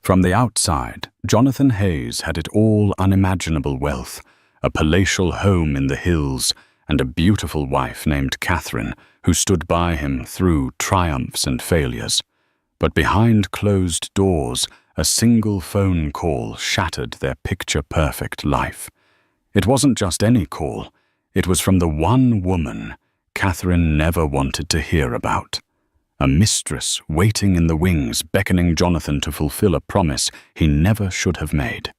From the outside, Jonathan Hayes had it all: unimaginable wealth, a palatial home in the hills, and a beautiful wife named Catherine, who stood by him through triumphs and failures. But behind closed doors, a single phone call shattered their picture-perfect life. It wasn't just any call. It was from the one woman Catherine never wanted to hear about. A mistress waiting in the wings, beckoning Jonathan to fulfill a promise he never should have made.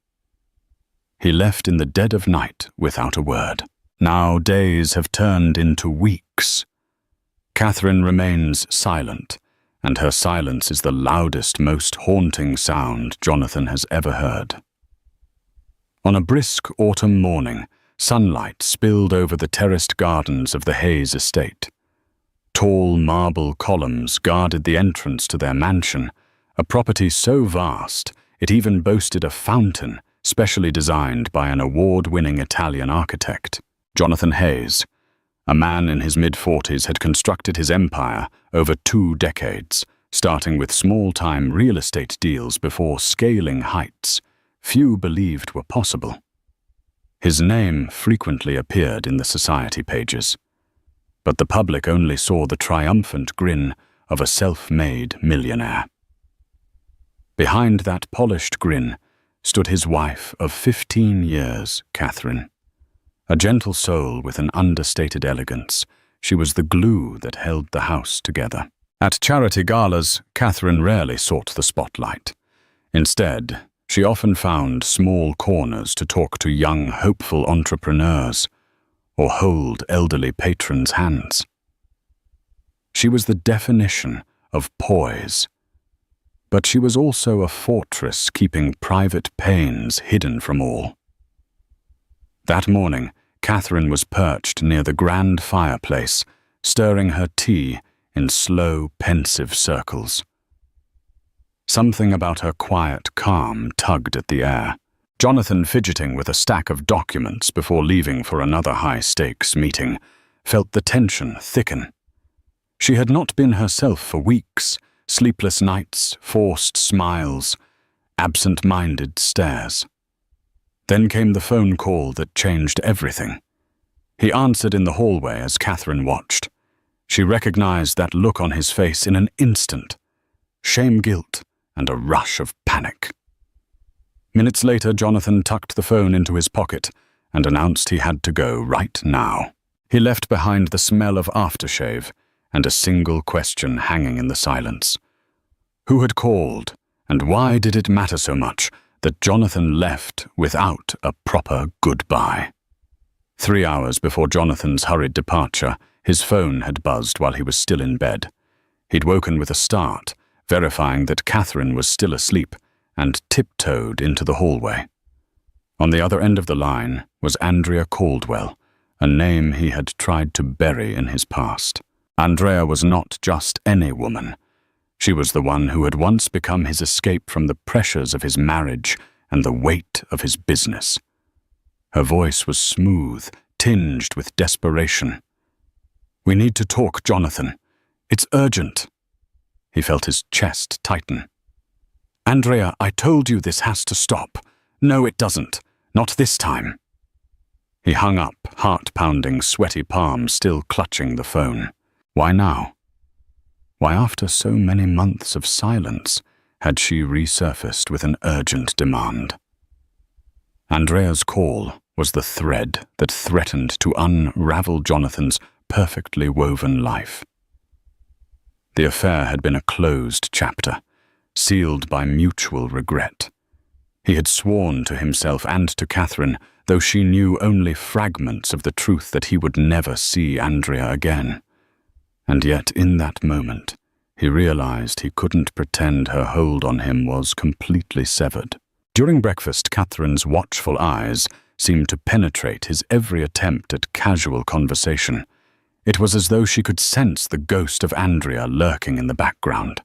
He left in the dead of night without a word. Now days have turned into weeks. Catherine remains silent, and her silence is the loudest, most haunting sound Jonathan has ever heard. On a brisk autumn morning, sunlight spilled over the terraced gardens of the Hayes estate. Tall marble columns guarded the entrance to their mansion, a property so vast it even boasted a fountain specially designed by an award-winning Italian architect. Jonathan Hayes, a man in his mid-40s, had constructed his empire over 2 decades, starting with small-time real estate deals before scaling heights few believed were possible. His name frequently appeared in the society pages, but the public only saw the triumphant grin of a self-made millionaire. Behind that polished grin stood his wife of 15 years, Catherine. A gentle soul with an understated elegance, she was the glue that held the house together. At charity galas, Catherine rarely sought the spotlight. Instead, she often found small corners to talk to young, hopeful entrepreneurs or hold elderly patrons' hands. She was the definition of poise, but she was also a fortress keeping private pains hidden from all. That morning, Catherine was perched near the grand fireplace, stirring her tea in slow, pensive circles. Something about her quiet calm tugged at the air. Jonathan, fidgeting with a stack of documents before leaving for another high-stakes meeting, felt the tension thicken. She had not been herself for weeks: sleepless nights, forced smiles, absent-minded stares. Then came the phone call that changed everything. He answered in the hallway as Catherine watched. She recognized that look on his face in an instant: shame, guilt, and a rush of panic. Minutes later, Jonathan tucked the phone into his pocket and announced he had to go right now. He left behind the smell of aftershave and a single question hanging in the silence. Who had called, and why did it matter so much that Jonathan left without a proper goodbye? 3 hours before Jonathan's hurried departure, his phone had buzzed while he was still in bed. He'd woken with a start, verifying that Catherine was still asleep, and tiptoed into the hallway. On the other end of the line was Andrea Caldwell, a name he had tried to bury in his past. Andrea was not just any woman. She was the one who had once become his escape from the pressures of his marriage and the weight of his business. Her voice was smooth, tinged with desperation. "We need to talk, Jonathan. It's urgent." He felt his chest tighten. "Andrea, I told you this has to stop." "No, it doesn't. Not this time." He hung up, heart-pounding, sweaty palms still clutching the phone. Why now? Why, after so many months of silence, had she resurfaced with an urgent demand? Andrea's call was the thread that threatened to unravel Jonathan's perfectly woven life. The affair had been a closed chapter, sealed by mutual regret. He had sworn to himself and to Catherine, though she knew only fragments of the truth, that he would never see Andrea again. And yet, in that moment, he realized he couldn't pretend her hold on him was completely severed. During breakfast, Catherine's watchful eyes seemed to penetrate his every attempt at casual conversation. It was as though she could sense the ghost of Andrea lurking in the background.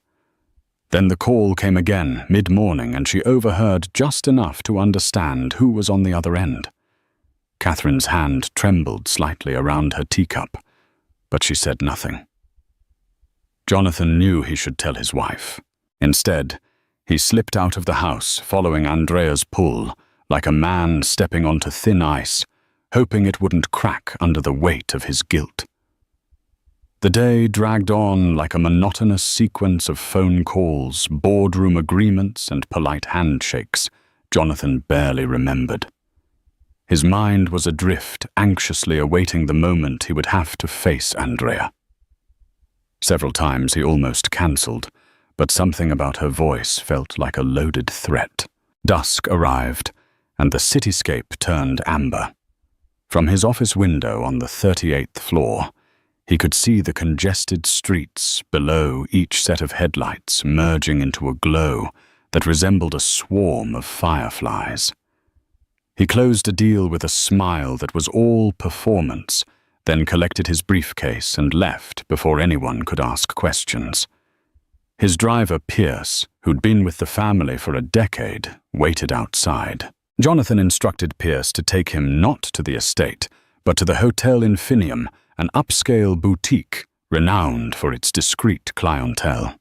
Then the call came again, mid-morning, and she overheard just enough to understand who was on the other end. Catherine's hand trembled slightly around her teacup, but she said nothing. Jonathan knew he should tell his wife. Instead, He slipped out of the house, following Andrea's pull, like a man stepping onto thin ice, hoping it wouldn't crack under the weight of his guilt. The day dragged on like a monotonous sequence of phone calls, boardroom agreements, and polite handshakes Jonathan barely remembered. His mind was adrift, anxiously awaiting the moment he would have to face Andrea. Several times he almost cancelled, but something about her voice felt like a loaded threat. Dusk arrived, and the cityscape turned amber. From his office window on the 38th floor, he could see the congested streets below each set of headlights merging into a glow that resembled a swarm of fireflies. He closed a deal with a smile that was all performance, then collected his briefcase and left before anyone could ask questions. His driver, Pierce, who'd been with the family for a decade, waited outside. Jonathan instructed Pierce to take him not to the estate, but to the Hotel Infinium, an upscale boutique renowned for its discreet clientele.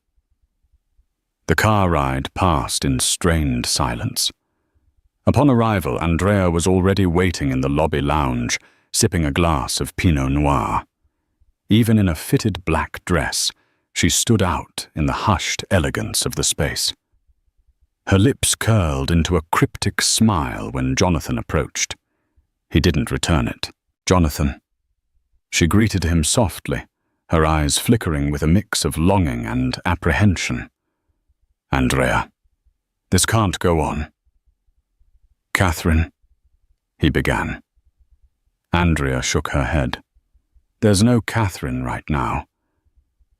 The car ride passed in strained silence. Upon arrival, Andrea was already waiting in the lobby lounge, sipping a glass of Pinot Noir. Even in a fitted black dress, she stood out in the hushed elegance of the space. Her lips curled into a cryptic smile when Jonathan approached. He didn't return it. "Jonathan." She greeted him softly, her eyes flickering with a mix of longing and apprehension. "Andrea, this can't go on." "Catherine," he began. Andrea shook her head. "There's no Catherine right now.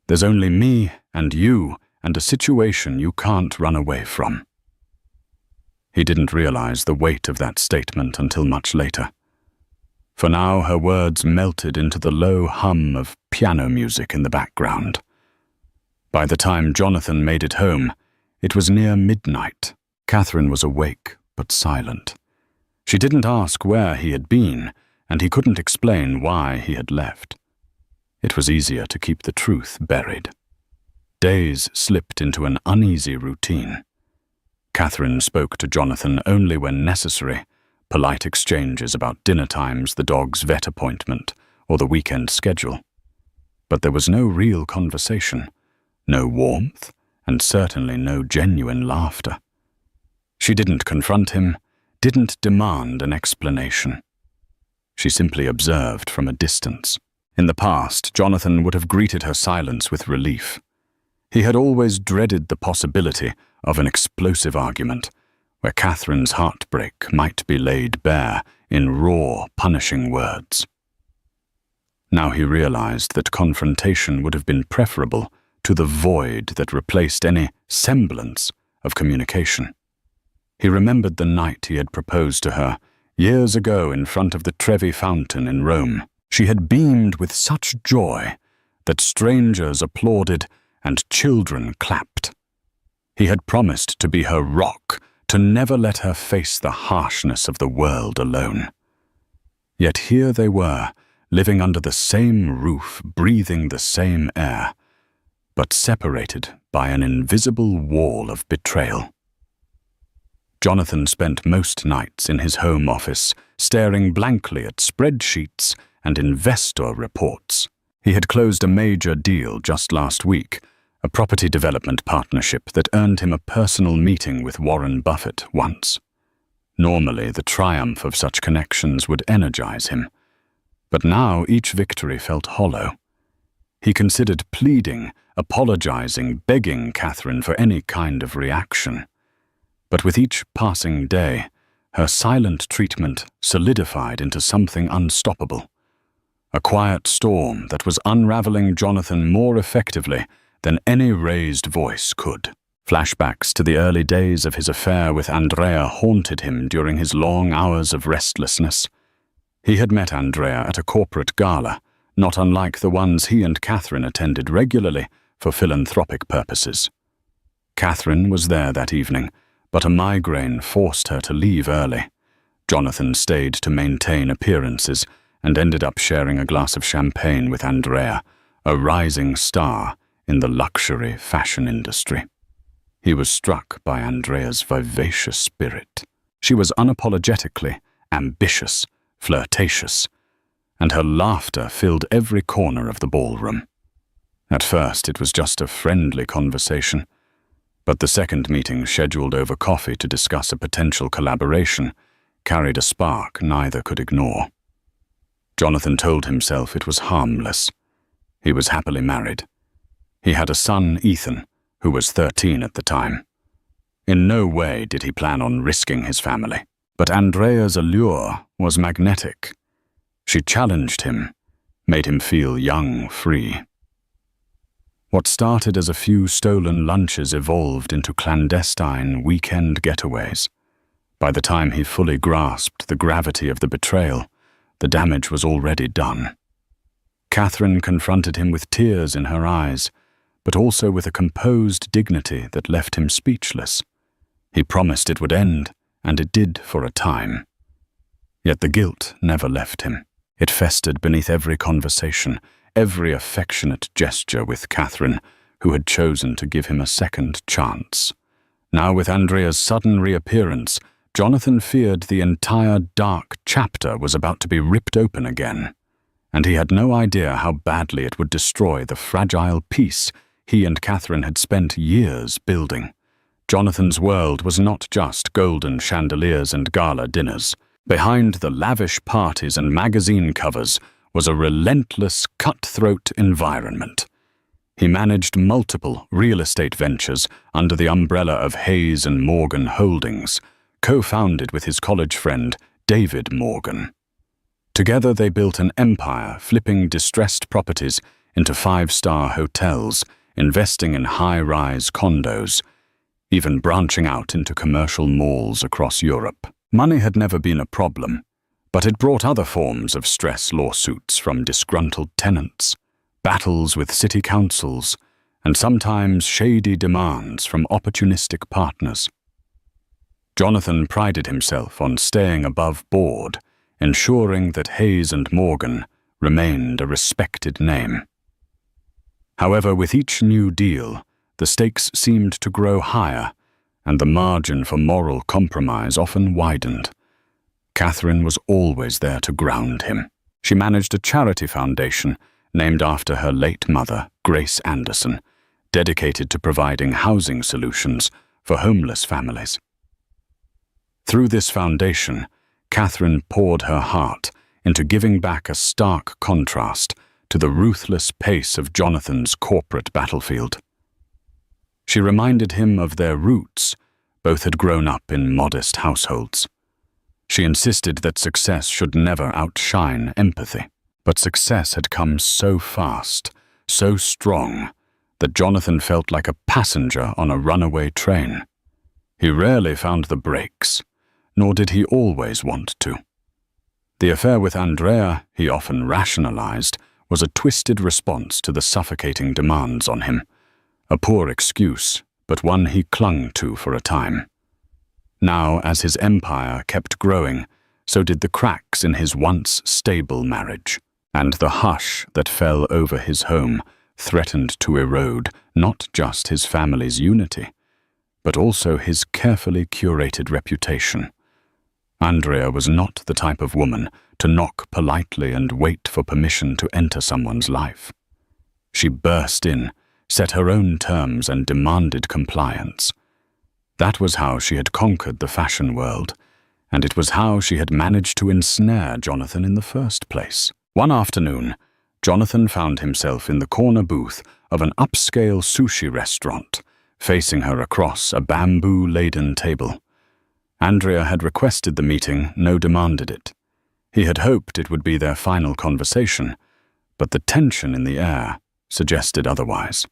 There's only me and you and a situation you can't run away from." He didn't realize the weight of that statement until much later. For now, her words melted into the low hum of piano music in the background. By the time Jonathan made it home, it was near midnight. Catherine was awake but silent. She didn't ask where he had been, and he couldn't explain why he had left. It was easier to keep the truth buried. Days slipped into an uneasy routine. Catherine spoke to Jonathan only when necessary, polite exchanges about dinner times, the dog's vet appointment, or the weekend schedule. But there was no real conversation, no warmth, and certainly no genuine laughter. She didn't confront him, didn't demand an explanation. She simply observed from a distance. In the past, Jonathan would have greeted her silence with relief. He had always dreaded the possibility of an explosive argument, where Catherine's heartbreak might be laid bare in raw, punishing words. Now he realized that confrontation would have been preferable to the void that replaced any semblance of communication. He remembered the night he had proposed to her, years ago in front of the Trevi Fountain in Rome. She had beamed with such joy that strangers applauded and children clapped. He had promised to be her rock, to never let her face the harshness of the world alone. Yet here they were, living under the same roof, breathing the same air, but separated by an invisible wall of betrayal. Jonathan spent most nights in his home office, staring blankly at spreadsheets and investor reports. He had closed a major deal just last week, a property development partnership that earned him a personal meeting with Warren Buffett once. Normally, the triumph of such connections would energize him, but now each victory felt hollow. He considered pleading, apologizing, begging Catherine for any kind of reaction. But with each passing day, her silent treatment solidified into something unstoppable. A quiet storm that was unraveling Jonathan more effectively than any raised voice could. Flashbacks to the early days of his affair with Andrea haunted him during his long hours of restlessness. He had met Andrea at a corporate gala, not unlike the ones he and Catherine attended regularly for philanthropic purposes. Catherine was there that evening, but a migraine forced her to leave early. Jonathan stayed to maintain appearances and ended up sharing a glass of champagne with Andrea, a rising star in the luxury fashion industry. He was struck by Andrea's vivacious spirit. She was unapologetically ambitious, flirtatious, and her laughter filled every corner of the ballroom. At first, it was just a friendly conversation, but the second meeting, scheduled over coffee to discuss a potential collaboration, carried a spark neither could ignore. Jonathan told himself it was harmless. He was happily married. He had a son, Ethan, who was 13 at the time. In no way did he plan on risking his family. But Andrea's allure was magnetic. She challenged him, made him feel young, free. What started as a few stolen lunches evolved into clandestine weekend getaways. By the time he fully grasped the gravity of the betrayal, the damage was already done. Catherine confronted him with tears in her eyes, but also with a composed dignity that left him speechless. He promised it would end, and it did for a time. Yet the guilt never left him. It festered beneath every conversation, every affectionate gesture with Catherine, who had chosen to give him a second chance. Now, with Andrea's sudden reappearance, Jonathan feared the entire dark chapter was about to be ripped open again, and he had no idea how badly it would destroy the fragile peace he and Catherine had spent years building. Jonathan's world was not just golden chandeliers and gala dinners. Behind the lavish parties and magazine covers was a relentless, cutthroat environment. He managed multiple real estate ventures under the umbrella of Hayes and Morgan Holdings, co-founded with his college friend David Morgan. Together they built an empire, flipping distressed properties into five-star hotels, investing in high-rise condos, even branching out into commercial malls across Europe. Money had never been a problem, but it brought other forms of stress: lawsuits from disgruntled tenants, battles with city councils, and sometimes shady demands from opportunistic partners. Jonathan prided himself on staying above board, ensuring that Hayes and Morgan remained a respected name. However, with each new deal, the stakes seemed to grow higher, and the margin for moral compromise often widened. Catherine was always there to ground him. She managed a charity foundation named after her late mother, Grace Anderson, dedicated to providing housing solutions for homeless families. Through this foundation, Catherine poured her heart into giving back, a stark contrast to the ruthless pace of Jonathan's corporate battlefield. She reminded him of their roots. Both had grown up in modest households. She insisted that success should never outshine empathy. But success had come so fast, so strong, that Jonathan felt like a passenger on a runaway train. He rarely found the brakes, nor did he always want to. The affair with Andrea, he often rationalized, was a twisted response to the suffocating demands on him. A poor excuse, but one he clung to for a time. Now, as his empire kept growing, so did the cracks in his once stable marriage, and the hush that fell over his home threatened to erode not just his family's unity, but also his carefully curated reputation. Andrea was not the type of woman to knock politely and wait for permission to enter someone's life. She burst in, set her own terms, and demanded compliance. That was how she had conquered the fashion world, and it was how she had managed to ensnare Jonathan in the first place. One afternoon, Jonathan found himself in the corner booth of an upscale sushi restaurant, facing her across a bamboo-laden table. Andrea had requested the meeting, no demanded it. He had hoped it would be their final conversation, but the tension in the air suggested otherwise.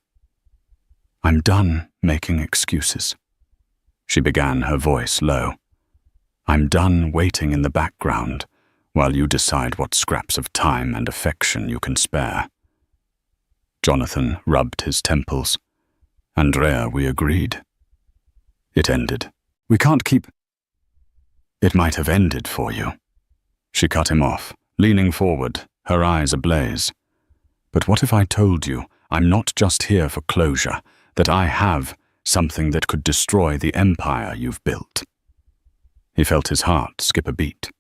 "I'm done making excuses," she began, her voice low. "I'm done waiting in the background while you decide what scraps of time and affection you can spare." Jonathan rubbed his temples. "Andrea, we agreed." It ended. "We can't keep—" "It might have ended for you." She cut him off, leaning forward, her eyes ablaze. "But what if I told you I'm not just here for closure, that I have something that could destroy the empire you've built. He felt his heart skip a beat.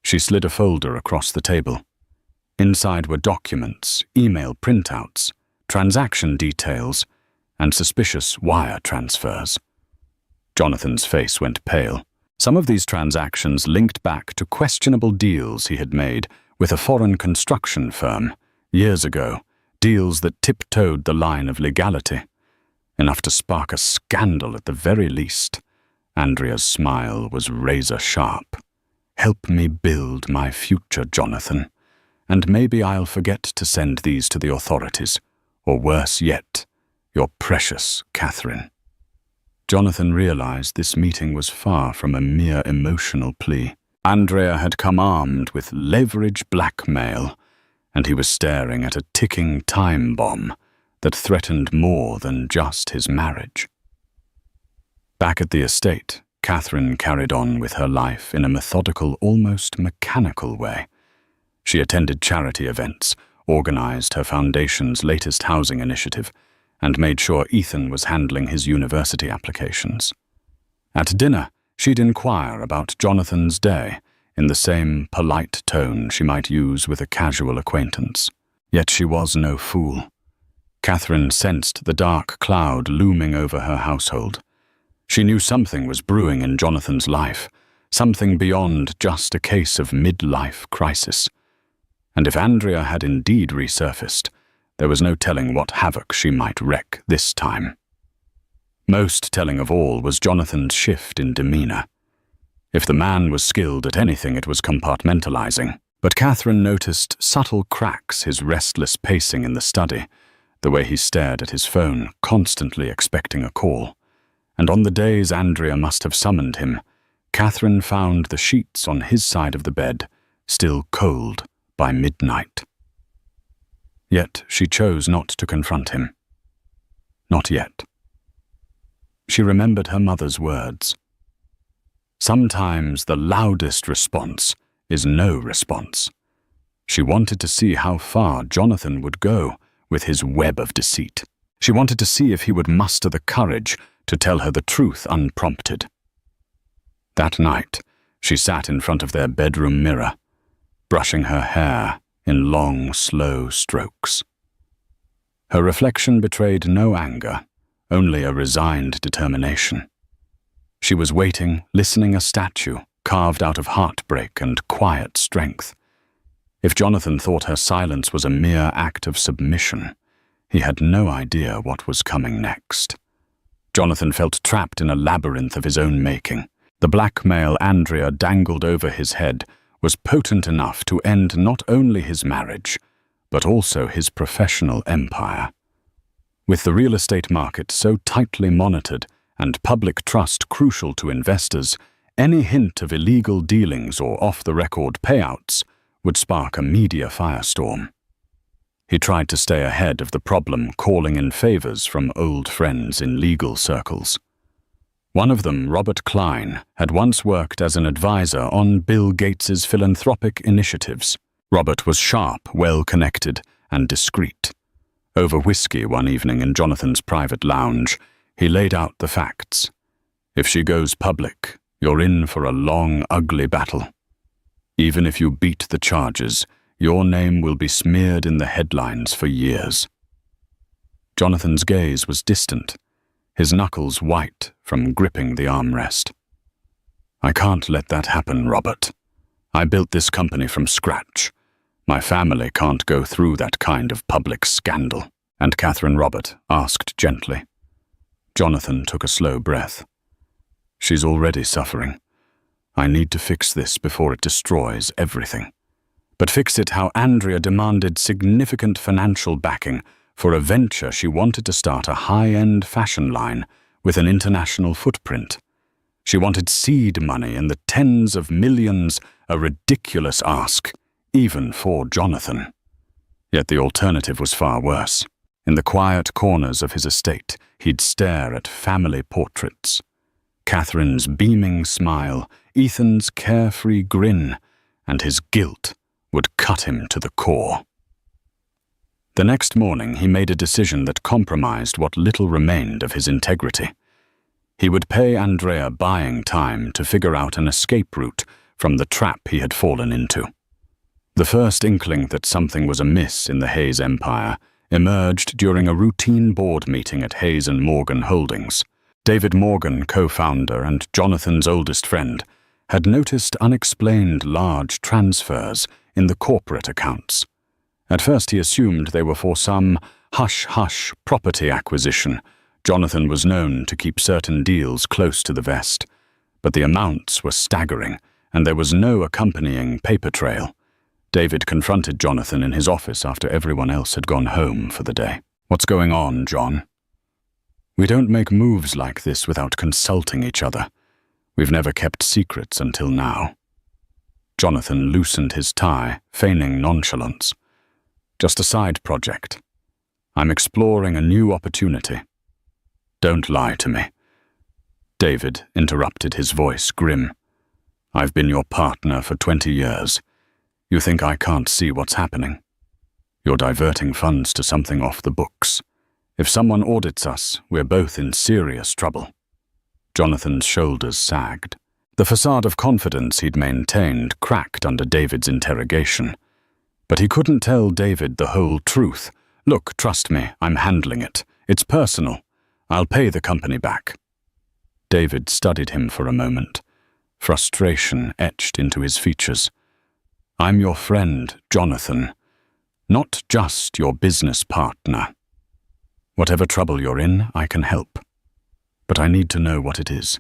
She slid a folder across the table. Inside were documents, email printouts, transaction details, and suspicious wire transfers. Jonathan's face went pale. Some of these transactions linked back to questionable deals he had made with a foreign construction firm years ago, deals that tiptoed the line of legality, enough to spark a scandal at the very least. Andrea's smile was razor-sharp. "Help me build my future, Jonathan, and maybe I'll forget to send these to the authorities, or worse yet, your precious Catherine." Jonathan realized this meeting was far from a mere emotional plea. Andrea had come armed with leverage blackmail, and he was staring at a ticking time bomb that threatened more than just his marriage. Back at the estate, Catherine carried on with her life in a methodical, almost mechanical way. She attended charity events, organized her foundation's latest housing initiative, and made sure Ethan was handling his university applications. At dinner, she'd inquire about Jonathan's day in the same polite tone she might use with a casual acquaintance. Yet she was no fool. Catherine sensed the dark cloud looming over her household. She knew something was brewing in Jonathan's life, something beyond just a case of midlife crisis. And if Andrea had indeed resurfaced, there was no telling what havoc she might wreak this time. Most telling of all was Jonathan's shift in demeanor. If the man was skilled at anything, it was compartmentalizing. But Catherine noticed subtle cracks, his restless pacing in the study, the way he stared at his phone, constantly expecting a call. And on the days Andrea must have summoned him, Catherine found the sheets on his side of the bed still cold by midnight. Yet she chose not to confront him. Not yet. She remembered her mother's words. Sometimes the loudest response is no response. She wanted to see how far Jonathan would go with his web of deceit. She wanted to see if he would muster the courage to tell her the truth unprompted. That night, she sat in front of their bedroom mirror, brushing her hair in long, slow strokes. Her reflection betrayed no anger, only a resigned determination. She was waiting, listening, a statue carved out of heartbreak and quiet strength. If Jonathan thought her silence was a mere act of submission, he had no idea what was coming next. Jonathan felt trapped in a labyrinth of his own making. The blackmail Andrea dangled over his head was potent enough to end not only his marriage, but also his professional empire. With the real estate market so tightly monitored and public trust crucial to investors, any hint of illegal dealings or off-the-record payouts would spark a media firestorm. He tried to stay ahead of the problem, calling in favors from old friends in legal circles. One of them, Robert Klein, had once worked as an advisor on Bill Gates's philanthropic initiatives. Robert was sharp, well-connected, and discreet. Over whiskey one evening in Jonathan's private lounge, he laid out the facts. If she goes public, you're in for a long, ugly battle. Even if you beat the charges, your name will be smeared in the headlines for years. Jonathan's gaze was distant, his knuckles white from gripping the armrest. I can't let that happen, Robert. I built this company from scratch. My family can't go through that kind of public scandal. And Catherine, Robert asked gently. Jonathan took a slow breath. She's already suffering. I need to fix this before it destroys everything. But fix it how Andrea demanded significant financial backing for a venture she wanted to start a high-end fashion line with an international footprint. She wanted seed money in the tens of millions, a ridiculous ask, even for Jonathan. Yet the alternative was far worse. In the quiet corners of his estate, he'd stare at family portraits. Catherine's beaming smile, Ethan's carefree grin, and his guilt would cut him to the core. The next morning, he made a decision that compromised what little remained of his integrity. He would pay Andrea buying time to figure out an escape route from the trap he had fallen into. The first inkling that something was amiss in the Hayes empire emerged during a routine board meeting at Hayes & Morgan Holdings. David Morgan, co-founder and Jonathan's oldest friend, had noticed unexplained large transfers in the corporate accounts. At first he assumed they were for some hush-hush property acquisition. Jonathan was known to keep certain deals close to the vest, but the amounts were staggering, and there was no accompanying paper trail. David confronted Jonathan in his office after everyone else had gone home for the day. "What's going on, John? We don't make moves like this without consulting each other. We've never kept secrets until now." Jonathan loosened his tie, feigning nonchalance. "Just a side project. I'm exploring a new opportunity." "Don't lie to me." David interrupted, his voice grim. "I've been your partner for 20 years. You think I can't see what's happening? You're diverting funds to something off the books. If someone audits us, we're both in serious trouble." Jonathan's shoulders sagged. The facade of confidence he'd maintained cracked under David's interrogation. But he couldn't tell David the whole truth. "Look, trust me, I'm handling it. It's personal. I'll pay the company back." David studied him for a moment. Frustration etched into his features. "I'm your friend, Jonathan, not just your business partner. Whatever trouble you're in, I can help. But I need to know what it is.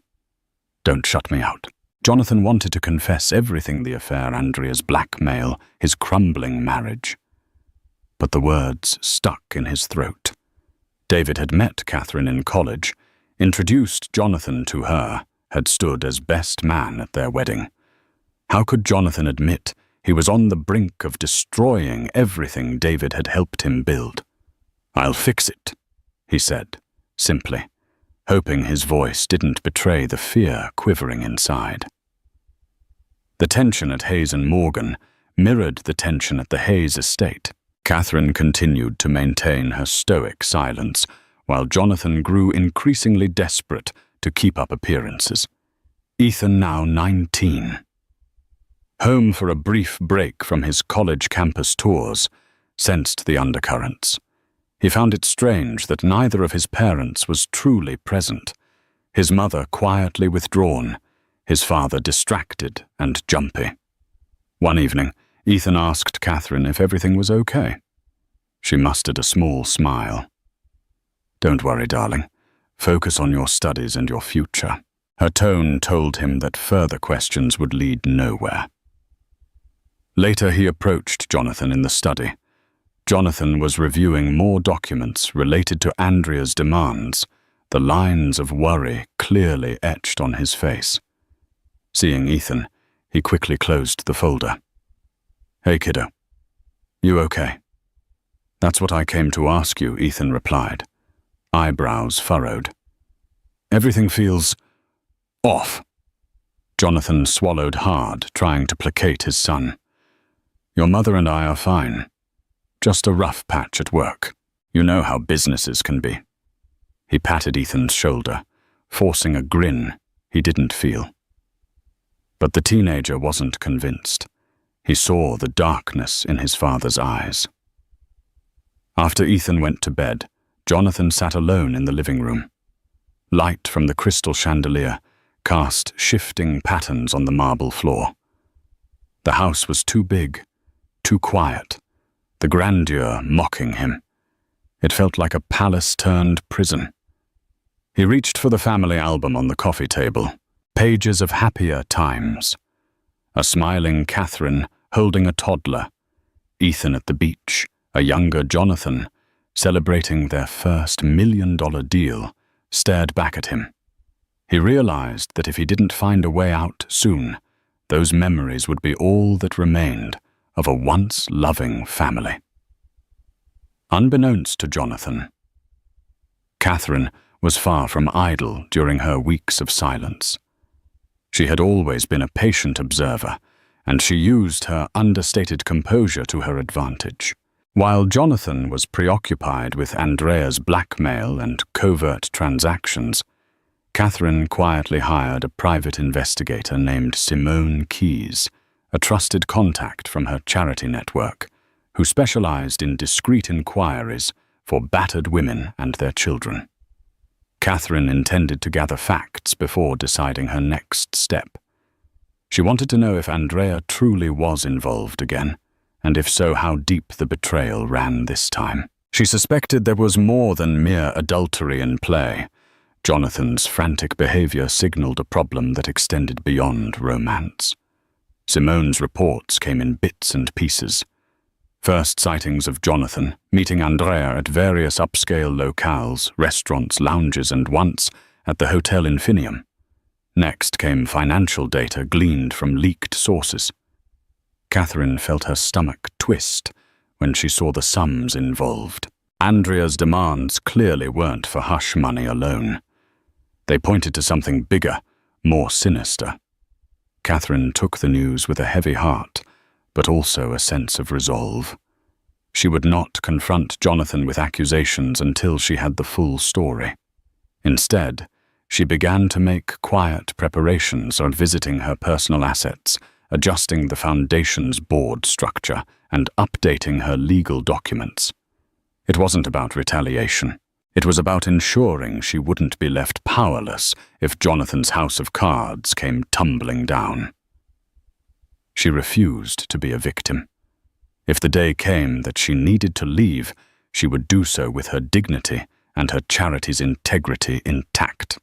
Don't shut me out." Jonathan wanted to confess everything: the affair, Andrea's blackmail, his crumbling marriage. But the words stuck in his throat. David had met Catherine in college, introduced Jonathan to her, had stood as best man at their wedding. How could Jonathan admit he was on the brink of destroying everything David had helped him build? "I'll fix it," he said, simply, hoping his voice didn't betray the fear quivering inside. The tension at Hayes & Morgan mirrored the tension at the Hayes estate. Catherine continued to maintain her stoic silence, while Jonathan grew increasingly desperate to keep up appearances. Ethan, now 19. Home for a brief break from his college campus tours, sensed the undercurrents. He found it strange that neither of his parents was truly present, his mother quietly withdrawn, his father distracted and jumpy. One evening, Ethan asked Catherine if everything was okay. She mustered a small smile. "Don't worry, darling. Focus on your studies and your future." Her tone told him that further questions would lead nowhere. Later he approached Jonathan in the study. Jonathan was reviewing more documents related to Andrea's demands, the lines of worry clearly etched on his face. Seeing Ethan, he quickly closed the folder. "Hey, kiddo. You okay?" "That's what I came to ask you," Ethan replied, eyebrows furrowed. "Everything feels off." Jonathan swallowed hard, trying to placate his son. "Your mother and I are fine. Just a rough patch at work. You know how businesses can be." He patted Ethan's shoulder, forcing a grin he didn't feel. But the teenager wasn't convinced. He saw the darkness in his father's eyes. After Ethan went to bed, Jonathan sat alone in the living room. Light from the crystal chandelier cast shifting patterns on the marble floor. The house was too big, too quiet, the grandeur mocking him. It felt like a palace-turned-prison. He reached for the family album on the coffee table, pages of happier times. A smiling Catherine holding a toddler, Ethan at the beach, a younger Jonathan, celebrating their first $1 million deal, stared back at him. He realized that if he didn't find a way out soon, those memories would be all that remained of a once loving family. Unbeknownst to Jonathan, Catherine was far from idle during her weeks of silence. She had always been a patient observer, and she used her understated composure to her advantage. While Jonathan was preoccupied with Andrea's blackmail and covert transactions, Catherine quietly hired a private investigator named Simone Keyes, a trusted contact from her charity network, who specialized in discreet inquiries for battered women and their children. Catherine intended to gather facts before deciding her next step. She wanted to know if Andrea truly was involved again, and if so, how deep the betrayal ran this time. She suspected there was more than mere adultery in play. Jonathan's frantic behavior signaled a problem that extended beyond romance. Simone's reports came in bits and pieces. First sightings of Jonathan, meeting Andrea at various upscale locales, restaurants, lounges, and once at the Hotel Infinium. Next came financial data gleaned from leaked sources. Catherine felt her stomach twist when she saw the sums involved. Andrea's demands clearly weren't for hush money alone. They pointed to something bigger, more sinister. Catherine took the news with a heavy heart, but also a sense of resolve. She would not confront Jonathan with accusations until she had the full story. Instead, she began to make quiet preparations on visiting her personal assets, adjusting the foundation's board structure, and updating her legal documents. It wasn't about retaliation. It was about ensuring she wouldn't be left powerless if Jonathan's house of cards came tumbling down. She refused to be a victim. If the day came that she needed to leave, she would do so with her dignity and her charity's integrity intact.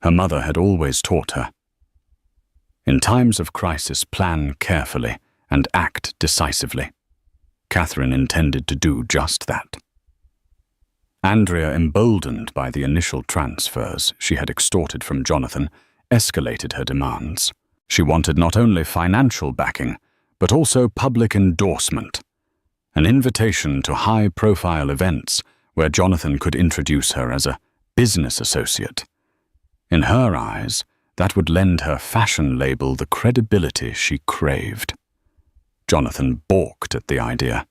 Her mother had always taught her, in times of crisis, plan carefully and act decisively. Catherine intended to do just that. Andrea, emboldened by the initial transfers she had extorted from Jonathan, escalated her demands. She wanted not only financial backing, but also public endorsement, an invitation to high-profile events where Jonathan could introduce her as a business associate. In her eyes, that would lend her fashion label the credibility she craved. Jonathan balked at the idea.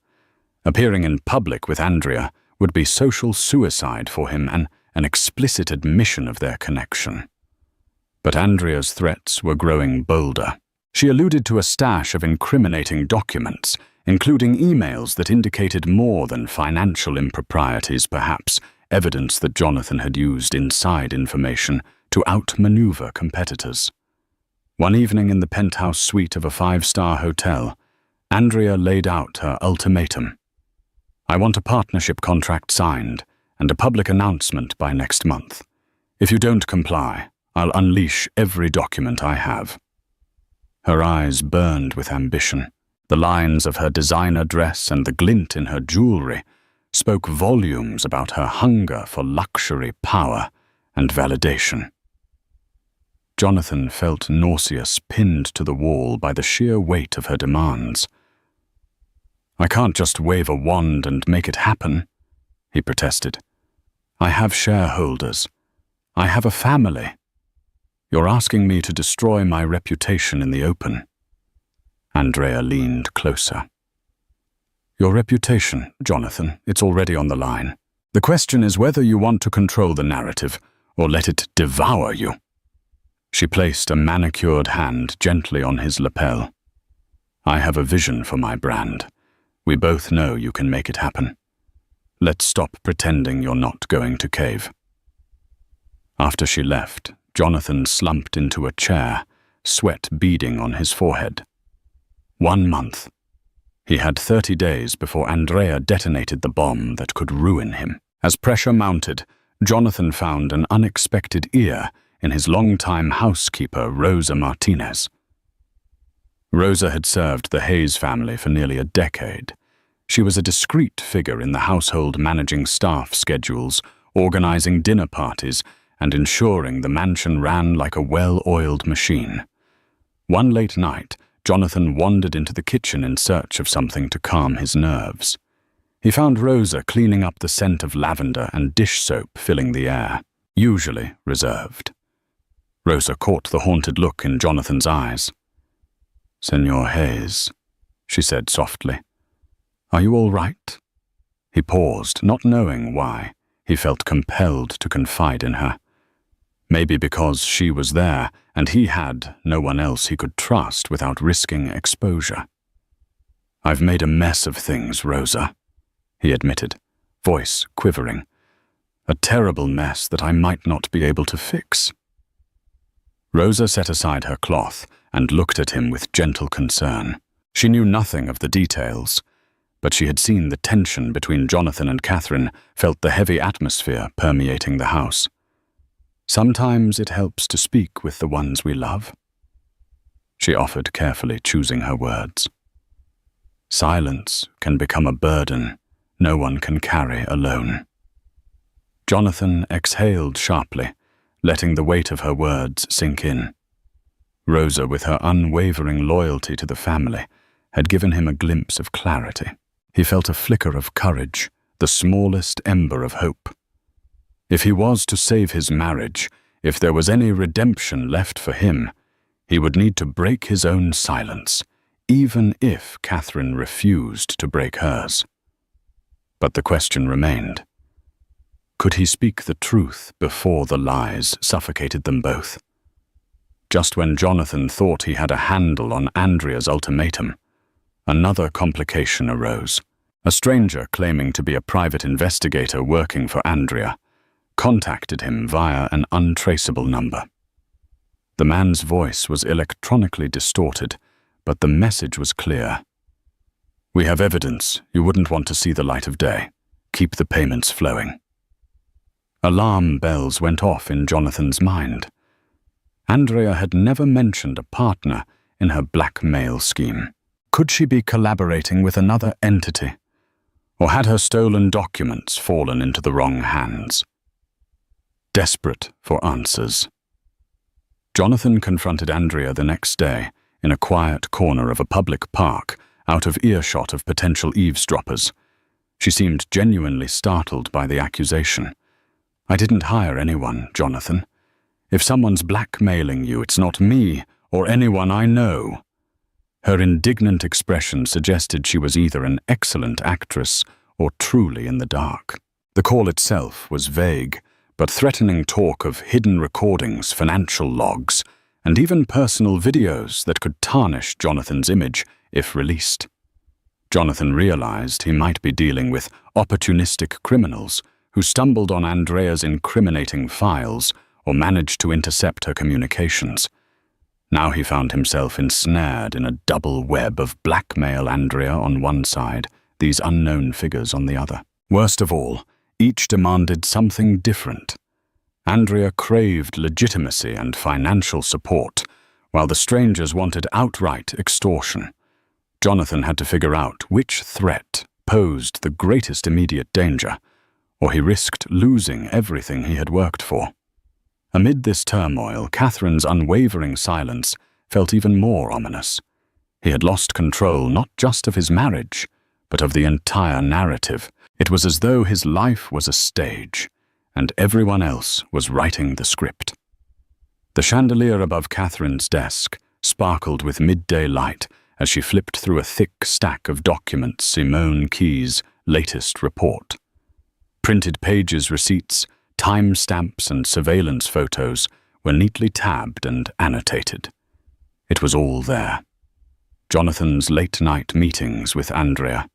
Appearing in public with Andrea would be social suicide for him and an explicit admission of their connection. But Andrea's threats were growing bolder. She alluded to a stash of incriminating documents, including emails that indicated more than financial improprieties, perhaps evidence that Jonathan had used inside information to outmaneuver competitors. One evening in the penthouse suite of a 5-star hotel, Andrea laid out her ultimatum. "I want a partnership contract signed and a public announcement by next month. If you don't comply, I'll unleash every document I have." Her eyes burned with ambition. The lines of her designer dress and the glint in her jewelry spoke volumes about her hunger for luxury, power, and validation. Jonathan felt nauseous, pinned to the wall by the sheer weight of her demands. "I can't just wave a wand and make it happen," he protested. "I have shareholders. I have a family. You're asking me to destroy my reputation in the open." Andrea leaned closer. "Your reputation, Jonathan, it's already on the line. The question is whether you want to control the narrative or let it devour you." She placed a manicured hand gently on his lapel. "I have a vision for my brand. We both know you can make it happen. Let's stop pretending you're not going to cave." After she left, Jonathan slumped into a chair, sweat beading on his forehead. 1 month. He had 30 days before Andrea detonated the bomb that could ruin him. As pressure mounted, Jonathan found an unexpected ear in his longtime housekeeper, Rosa Martinez. Rosa had served the Hayes family for nearly a decade. She was a discreet figure in the household, managing staff schedules, organizing dinner parties, and ensuring the mansion ran like a well-oiled machine. One late night, Jonathan wandered into the kitchen in search of something to calm his nerves. He found Rosa cleaning up the scent of lavender and dish soap filling the air, usually reserved. Rosa caught the haunted look in Jonathan's eyes. "Senor Hayes," she said softly. "Are you all right?" He paused, not knowing why. He felt compelled to confide in her. Maybe because she was there and he had no one else he could trust without risking exposure. "I've made a mess of things, Rosa," he admitted, voice quivering. "A terrible mess that I might not be able to fix." Rosa set aside her cloth and looked at him with gentle concern. She knew nothing of the details, but she had seen the tension between Jonathan and Catherine, felt the heavy atmosphere permeating the house. "Sometimes it helps to speak with the ones we love," she offered, carefully choosing her words. "Silence can become a burden no one can carry alone." Jonathan exhaled sharply, letting the weight of her words sink in. Rosa, with her unwavering loyalty to the family, had given him a glimpse of clarity. He felt a flicker of courage, the smallest ember of hope. If he was to save his marriage, if there was any redemption left for him, he would need to break his own silence, even if Catherine refused to break hers. But the question remained. Could he speak the truth before the lies suffocated them both? Just when Jonathan thought he had a handle on Andrea's ultimatum, another complication arose. A stranger claiming to be a private investigator working for Andrea contacted him via an untraceable number. The man's voice was electronically distorted, but the message was clear. "We have evidence you wouldn't want to see the light of day. Keep the payments flowing." Alarm bells went off in Jonathan's mind. Andrea had never mentioned a partner in her blackmail scheme. Could she be collaborating with another entity? Or had her stolen documents fallen into the wrong hands? Desperate for answers, Jonathan confronted Andrea the next day in a quiet corner of a public park, out of earshot of potential eavesdroppers. She seemed genuinely startled by the accusation. "I didn't hire anyone, Jonathan. If someone's blackmailing you, it's not me or anyone I know." Her indignant expression suggested she was either an excellent actress or truly in the dark. The call itself was vague, but threatening talk of hidden recordings, financial logs, and even personal videos that could tarnish Jonathan's image if released. Jonathan realized he might be dealing with opportunistic criminals who stumbled on Andrea's incriminating files or managed to intercept her communications. Now he found himself ensnared in a double web of blackmail Andrea on one side, these unknown figures on the other. Worst of all, each demanded something different. Andrea craved legitimacy and financial support, while the strangers wanted outright extortion. Jonathan had to figure out which threat posed the greatest immediate danger, or he risked losing everything he had worked for. Amid this turmoil, Catherine's unwavering silence felt even more ominous. He had lost control not just of his marriage, but of the entire narrative. It was as though his life was a stage, and everyone else was writing the script. The chandelier above Catherine's desk sparkled with midday light as she flipped through a thick stack of documents, Simone Key's latest report. Printed pages, receipts, timestamps, and surveillance photos were neatly tabbed and annotated. It was all there. Jonathan's late-night meetings with Andrea,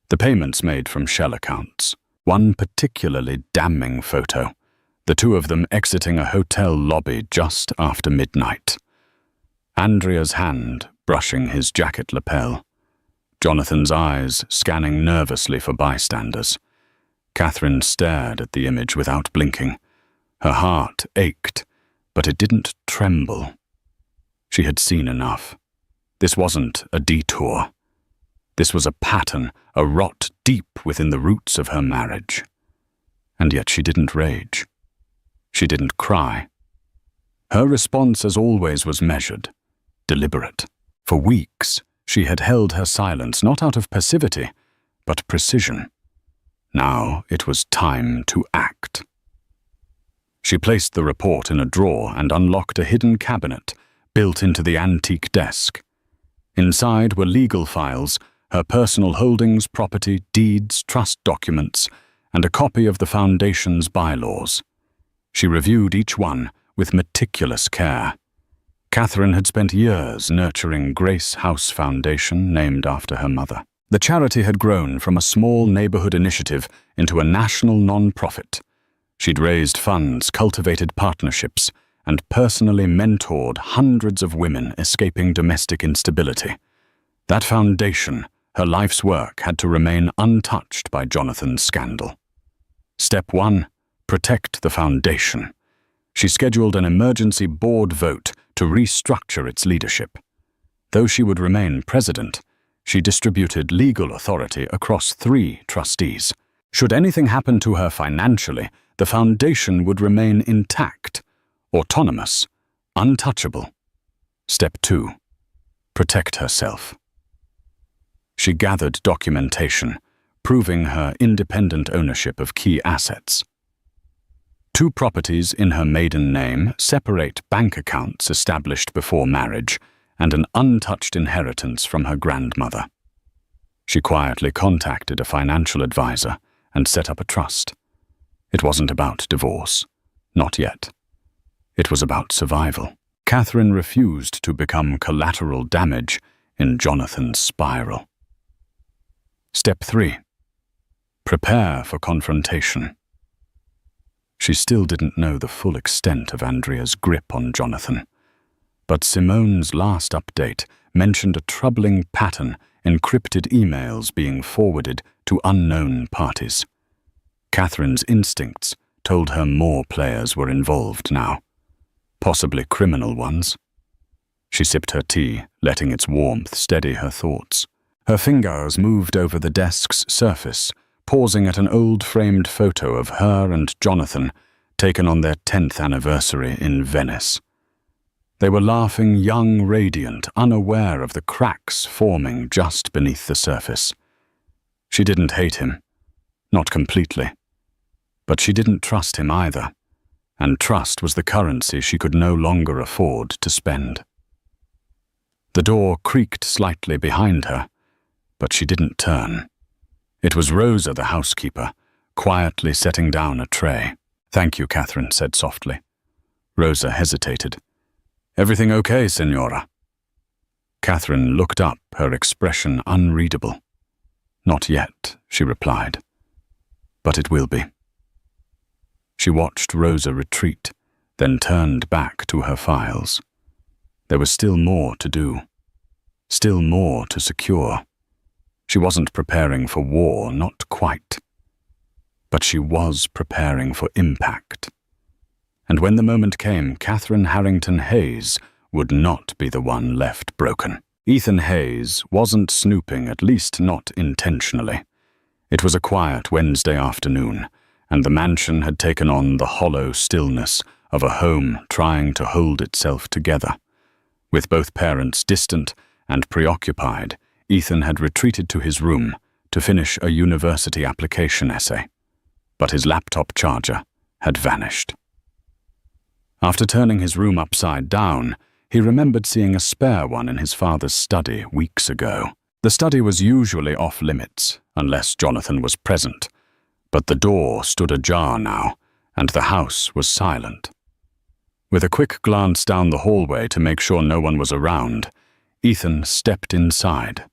the payments made from shell accounts, one particularly damning photo, the two of them exiting a hotel lobby just after midnight. Andrea's hand brushing his jacket lapel, Jonathan's eyes scanning nervously for bystanders. Catherine stared at the image without blinking. Her heart ached, but it didn't tremble. She had seen enough. This wasn't a detour. This was a pattern, a rot deep within the roots of her marriage. And yet she didn't rage. She didn't cry. Her response, as always, was measured, deliberate. For weeks, she had held her silence not out of passivity, but precision. Now it was time to act. She placed the report in a drawer and unlocked a hidden cabinet built into the antique desk. Inside were legal files, her personal holdings, property, deeds, trust documents, and a copy of the foundation's bylaws. She reviewed each one, with meticulous care. Catherine had spent years nurturing Grace House Foundation, named after her mother. The charity had grown from a small neighborhood initiative into a national non-profit. She'd raised funds, cultivated partnerships, and personally mentored hundreds of women escaping domestic instability. That foundation, her life's work, had to remain untouched by Jonathan's scandal. Step 1. Protect the foundation. She scheduled an emergency board vote to restructure its leadership. Though she would remain president, she distributed legal authority across 3 trustees. Should anything happen to her financially, the foundation would remain intact, autonomous, untouchable. Step 2. Protect herself. She gathered documentation, proving her independent ownership of key assets. 2 properties in her maiden name, separate bank accounts established before marriage, and an untouched inheritance from her grandmother. She quietly contacted a financial advisor and set up a trust. It wasn't about divorce. Not yet. It was about survival. Catherine refused to become collateral damage in Jonathan's spiral. Step 3. Prepare for confrontation. She still didn't know the full extent of Andrea's grip on Jonathan, but Simone's last update mentioned a troubling pattern: encrypted emails being forwarded to unknown parties. Catherine's instincts told her more players were involved now, possibly criminal ones. She sipped her tea, letting its warmth steady her thoughts. Her fingers moved over the desk's surface, pausing at an old framed photo of her and Jonathan, taken on their 10th anniversary in Venice. They were laughing, young, radiant, unaware of the cracks forming just beneath the surface. She didn't hate him, not completely. But she didn't trust him either, and trust was the currency she could no longer afford to spend. The door creaked slightly behind her, but she didn't turn. It was Rosa, the housekeeper, quietly setting down a tray. "Thank you," Catherine said softly. Rosa hesitated. "Everything okay, Signora?" Catherine looked up, her expression unreadable. "Not yet," she replied. "But it will be." She watched Rosa retreat, then turned back to her files. There was still more to do, still more to secure. She wasn't preparing for war, not quite. But she was preparing for impact. And when the moment came, Catherine Harrington Hayes would not be the one left broken. Ethan Hayes wasn't snooping, at least not intentionally. It was a quiet Wednesday afternoon, and the mansion had taken on the hollow stillness of a home trying to hold itself together. With both parents distant and preoccupied, Ethan had retreated to his room to finish a university application essay. But his laptop charger had vanished. After turning his room upside down, he remembered seeing a spare one in his father's study weeks ago. The study was usually off-limits, unless Jonathan was present, but the door stood ajar now, and the house was silent. With a quick glance down the hallway to make sure no one was around, Ethan stepped inside.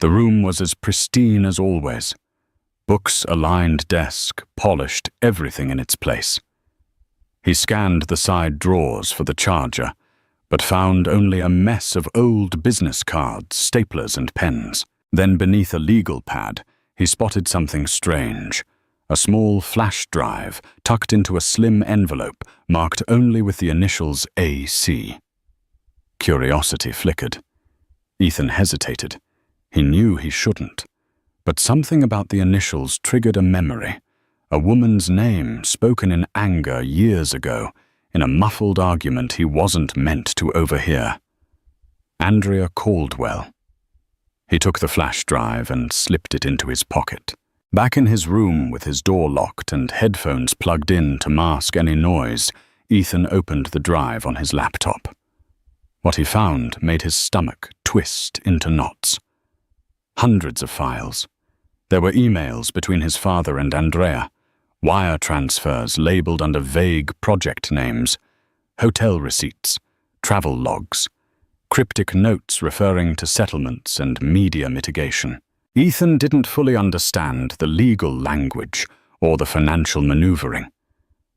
The room was as pristine as always. Books, a lined desk, polished, everything in its place. He scanned the side drawers for the charger, but found only a mess of old business cards, staplers, and pens. Then beneath a legal pad, he spotted something strange. A small flash drive tucked into a slim envelope marked only with the initials AC. Curiosity flickered. Ethan hesitated. He knew he shouldn't. But something about the initials triggered a memory. A woman's name spoken in anger years ago, in a muffled argument he wasn't meant to overhear. Andrea Caldwell. He took the flash drive and slipped it into his pocket. Back in his room with his door locked and headphones plugged in to mask any noise, Ethan opened the drive on his laptop. What he found made his stomach twist into knots. Hundreds of files. There were emails between his father and Andrea, wire transfers labeled under vague project names, hotel receipts, travel logs, cryptic notes referring to settlements and media mitigation. Ethan didn't fully understand the legal language or the financial maneuvering,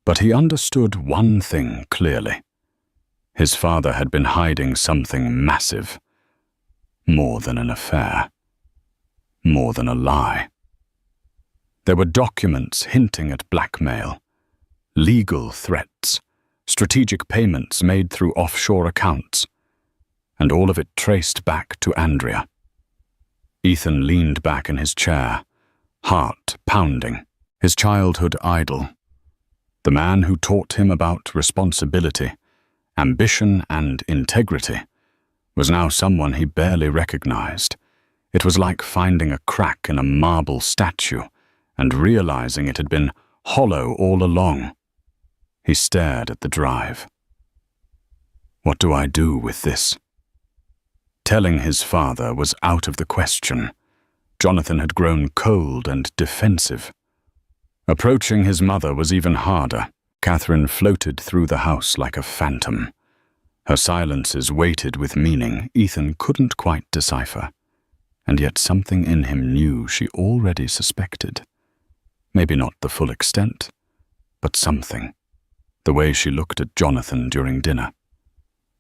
but he understood one thing clearly. His father had been hiding something massive. More than an affair. More than a lie. There were documents hinting at blackmail, legal threats, strategic payments made through offshore accounts, and all of it traced back to Andrea. Ethan leaned back in his chair, heart pounding, his childhood idol. The man who taught him about responsibility, ambition, and integrity was now someone he barely recognized. It was like finding a crack in a marble statue and realizing it had been hollow all along. He stared at the drive. What do I do with this? Telling his father was out of the question. Jonathan had grown cold and defensive. Approaching his mother was even harder. Catherine floated through the house like a phantom. Her silences weighted with meaning Ethan couldn't quite decipher, and yet something in him knew she already suspected. Maybe not the full extent, but something. The way she looked at Jonathan during dinner.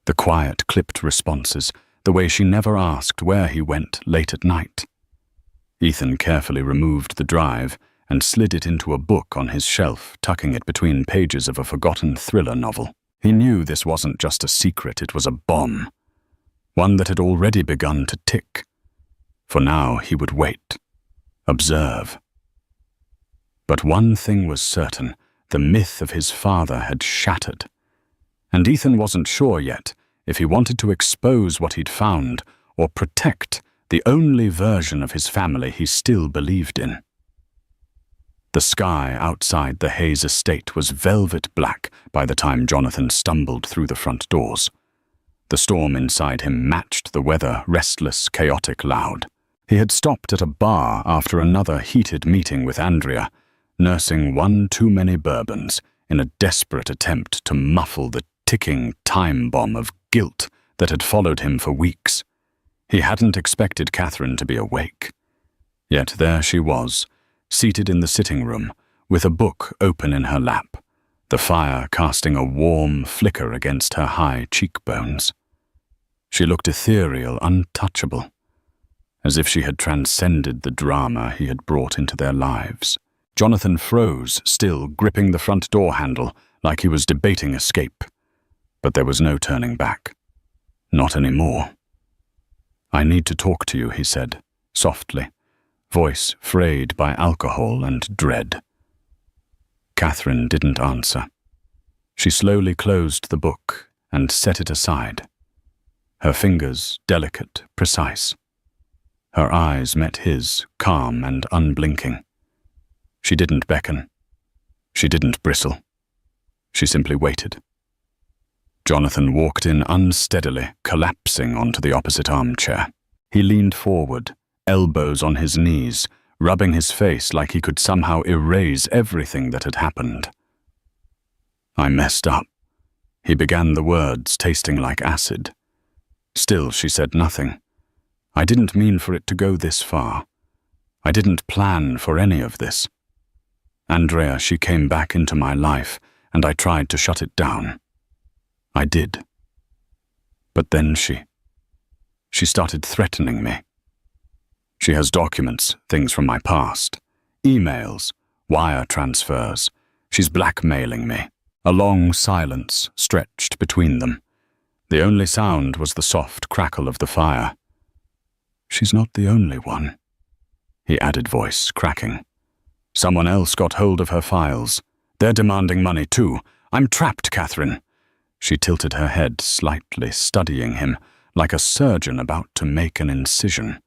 The quiet, clipped responses, the way she never asked where he went late at night. Ethan carefully removed the drive and slid it into a book on his shelf, tucking it between pages of a forgotten thriller novel. He knew this wasn't just a secret, it was a bomb. One that had already begun to tick. For now he would wait. Observe. But one thing was certain, the myth of his father had shattered. And Ethan wasn't sure yet if he wanted to expose what he'd found or protect the only version of his family he still believed in. The sky outside the Hayes estate was velvet black by the time Jonathan stumbled through the front doors. The storm inside him matched the weather, restless, chaotic, loud. He had stopped at a bar after another heated meeting with Andrea, nursing one too many bourbons in a desperate attempt to muffle the ticking time bomb of guilt that had followed him for weeks. He hadn't expected Catherine to be awake. Yet there she was, seated in the sitting room, with a book open in her lap, the fire casting a warm flicker against her high cheekbones. She looked ethereal, untouchable, as if she had transcended the drama he had brought into their lives. Jonathan froze, still gripping the front door handle like he was debating escape. But there was no turning back. Not anymore. "I need to talk to you," he said, softly, voice frayed by alcohol and dread. Catherine didn't answer. She slowly closed the book and set it aside. Her fingers delicate, precise. Her eyes met his, calm and unblinking. She didn't beckon. She didn't bristle. She simply waited. Jonathan walked in unsteadily, collapsing onto the opposite armchair. He leaned forward, elbows on his knees, rubbing his face like he could somehow erase everything that had happened. "I messed up." He began the words, tasting like acid. Still, she said nothing. "I didn't mean for it to go this far. I didn't plan for any of this. Andrea, she came back into my life, and I tried to shut it down. I did. But then she started threatening me. She has documents, things from my past, emails, wire transfers. She's blackmailing me." A long silence stretched between them. The only sound was the soft crackle of the fire. "She's not the only one," he added, voice cracking. "Someone else got hold of her files. They're demanding money too. I'm trapped, Catherine." She tilted her head slightly, studying him, like a surgeon about to make an incision.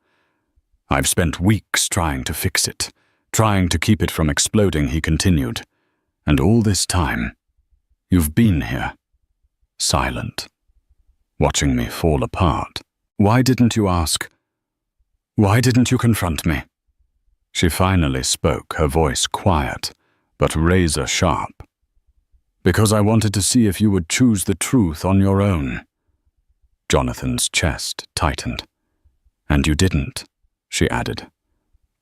"I've spent weeks trying to fix it, trying to keep it from exploding," he continued. "And all this time, you've been here, silent, watching me fall apart. Why didn't you ask? Why didn't you confront me?" She finally spoke, her voice quiet, but razor sharp. Because I wanted to see if you would choose the truth on your own. Jonathan's chest tightened. And you didn't, she added,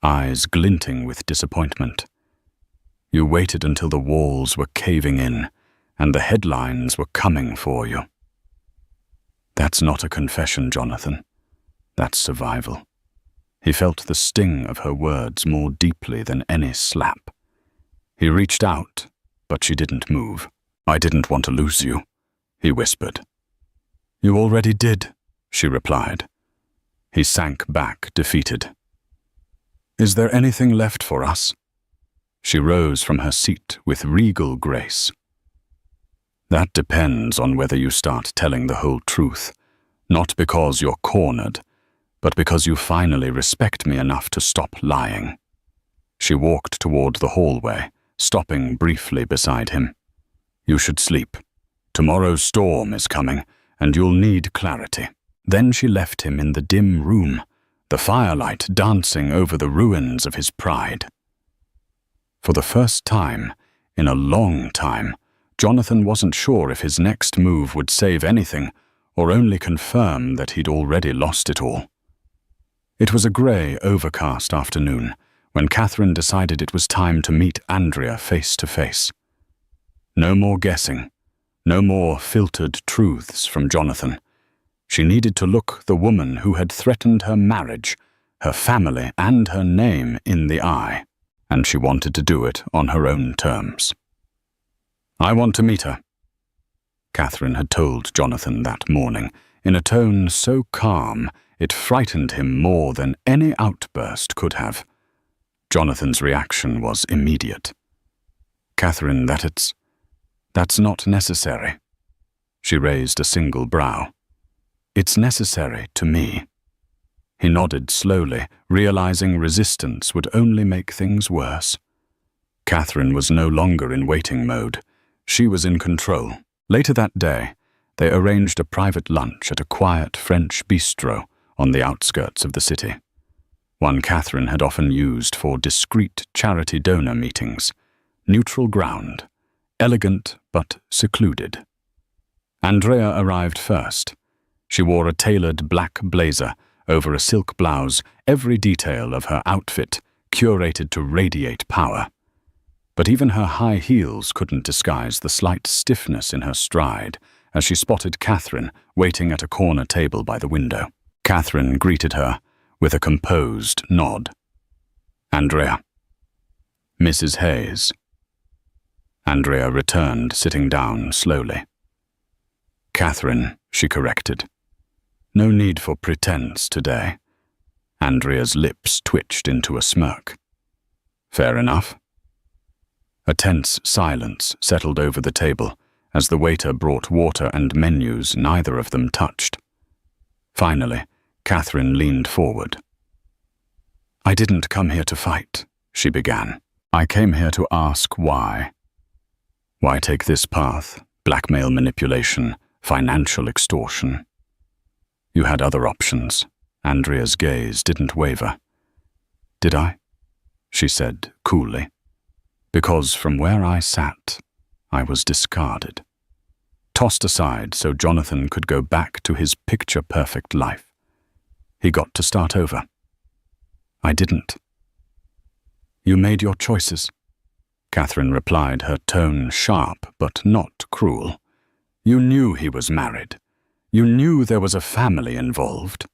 eyes glinting with disappointment. You waited until the walls were caving in and the headlines were coming for you. That's not a confession, Jonathan. That's survival. He felt the sting of her words more deeply than any slap. He reached out, but she didn't move. I didn't want to lose you, he whispered. You already did, she replied. He sank back, defeated. Is there anything left for us? She rose from her seat with regal grace. That depends on whether you start telling the whole truth, not because you're cornered, but because you finally respect me enough to stop lying. She walked toward the hallway, stopping briefly beside him. You should sleep. Tomorrow's storm is coming, and you'll need clarity. Then she left him in the dim room, the firelight dancing over the ruins of his pride. For the first time, in a long time, Jonathan wasn't sure if his next move would save anything or only confirm that he'd already lost it all. It was a grey, overcast afternoon when Catherine decided it was time to meet Andrea face to face. No more guessing, no more filtered truths from Jonathan. She needed to look the woman who had threatened her marriage, her family, and her name in the eye, and she wanted to do it on her own terms. I want to meet her, Catherine had told Jonathan that morning, in a tone so calm it frightened him more than any outburst could have. Jonathan's reaction was immediate. Catherine, that's not necessary. She raised a single brow. It's necessary to me. He nodded slowly, realizing resistance would only make things worse. Catherine was no longer in waiting mode. She was in control. Later that day, they arranged a private lunch at a quiet French bistro on the outskirts of the city, one Catherine had often used for discreet charity donor meetings, neutral ground, elegant but secluded. Andrea arrived first. She wore a tailored black blazer over a silk blouse, every detail of her outfit curated to radiate power. But even her high heels couldn't disguise the slight stiffness in her stride as she spotted Catherine waiting at a corner table by the window. Catherine greeted her with a composed nod. Andrea. Mrs. Hayes. Andrea returned, sitting down slowly. Catherine, she corrected. No need for pretense today. Andrea's lips twitched into a smirk. Fair enough. A tense silence settled over the table as the waiter brought water and menus neither of them touched. Finally, Catherine leaned forward. I didn't come here to fight, she began. I came here to ask why. Why take this path? Blackmail, manipulation, financial extortion. You had other options. Andrea's gaze didn't waver. Did I? She said coolly. Because from where I sat, I was discarded. Tossed aside so Jonathan could go back to his picture-perfect life. He got to start over. I didn't. You made your choices, Catherine replied, her tone sharp but not cruel. You knew he was married. You knew there was a family involved.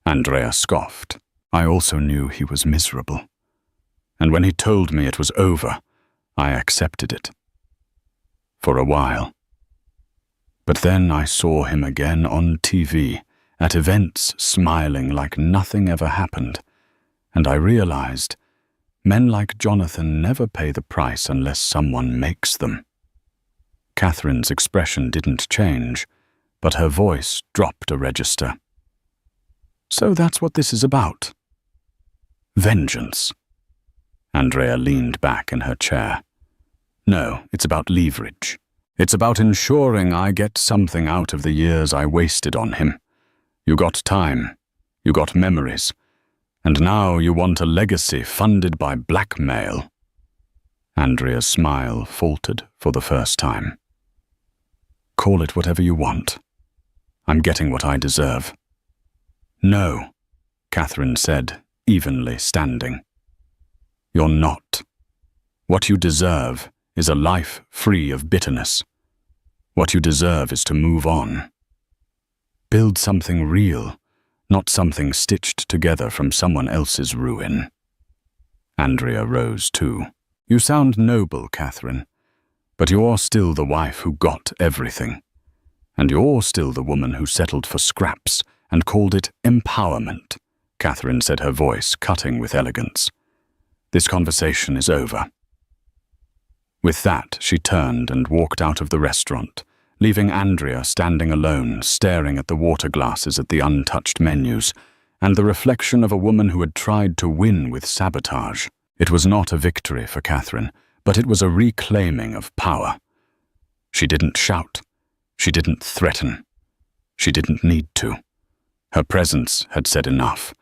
Andrea scoffed. I also knew he was miserable. And when he told me it was over, I accepted it. For a while. But then I saw him again on TV, at events smiling like nothing ever happened, and I realized men like Jonathan never pay the price unless someone makes them. Catherine's expression didn't change, but her voice dropped a register. So that's what this is about. Vengeance. Andrea leaned back in her chair. No, it's about leverage. It's about ensuring I get something out of the years I wasted on him. You got time. You got memories. And now you want a legacy funded by blackmail. Andrea's smile faltered for the first time. Call it whatever you want. I'm getting what I deserve. No, Catherine said, evenly standing. You're not. What you deserve is a life free of bitterness. What you deserve is to move on. Build something real, not something stitched together from someone else's ruin. Andrea rose too. You sound noble, Catherine, but you're still the wife who got everything. And you're still the woman who settled for scraps and called it empowerment, Catherine said, her voice cutting with elegance. This conversation is over. With that, she turned and walked out of the restaurant, leaving Andrea standing alone, staring at the water glasses at the untouched menus, and the reflection of a woman who had tried to win with sabotage. It was not a victory for Catherine, but it was a reclaiming of power. She didn't shout. She didn't threaten. She didn't need to. Her presence had said enough,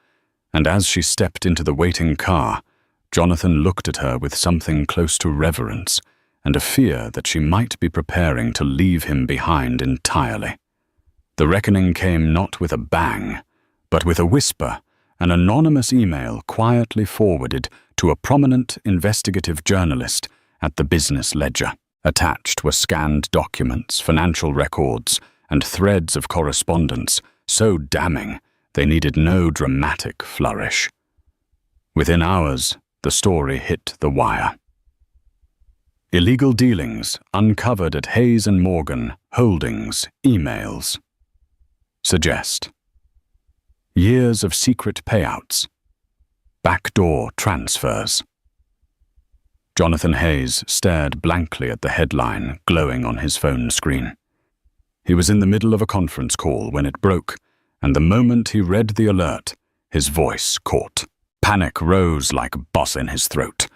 and as she stepped into the waiting car, Jonathan looked at her with something close to reverence and a fear that she might be preparing to leave him behind entirely. The reckoning came not with a bang, but with a whisper, an anonymous email quietly forwarded to a prominent investigative journalist at the Business Ledger. Attached were scanned documents, financial records, and threads of correspondence so damning they needed no dramatic flourish. Within hours, the story hit the wire. Illegal dealings uncovered at Hayes & Morgan Holdings emails. Suggest. Years of secret payouts. Backdoor transfers. Jonathan Hayes stared blankly at the headline glowing on his phone screen. He was in the middle of a conference call when it broke, and the moment he read the alert, his voice caught. Panic rose like boss in his throat.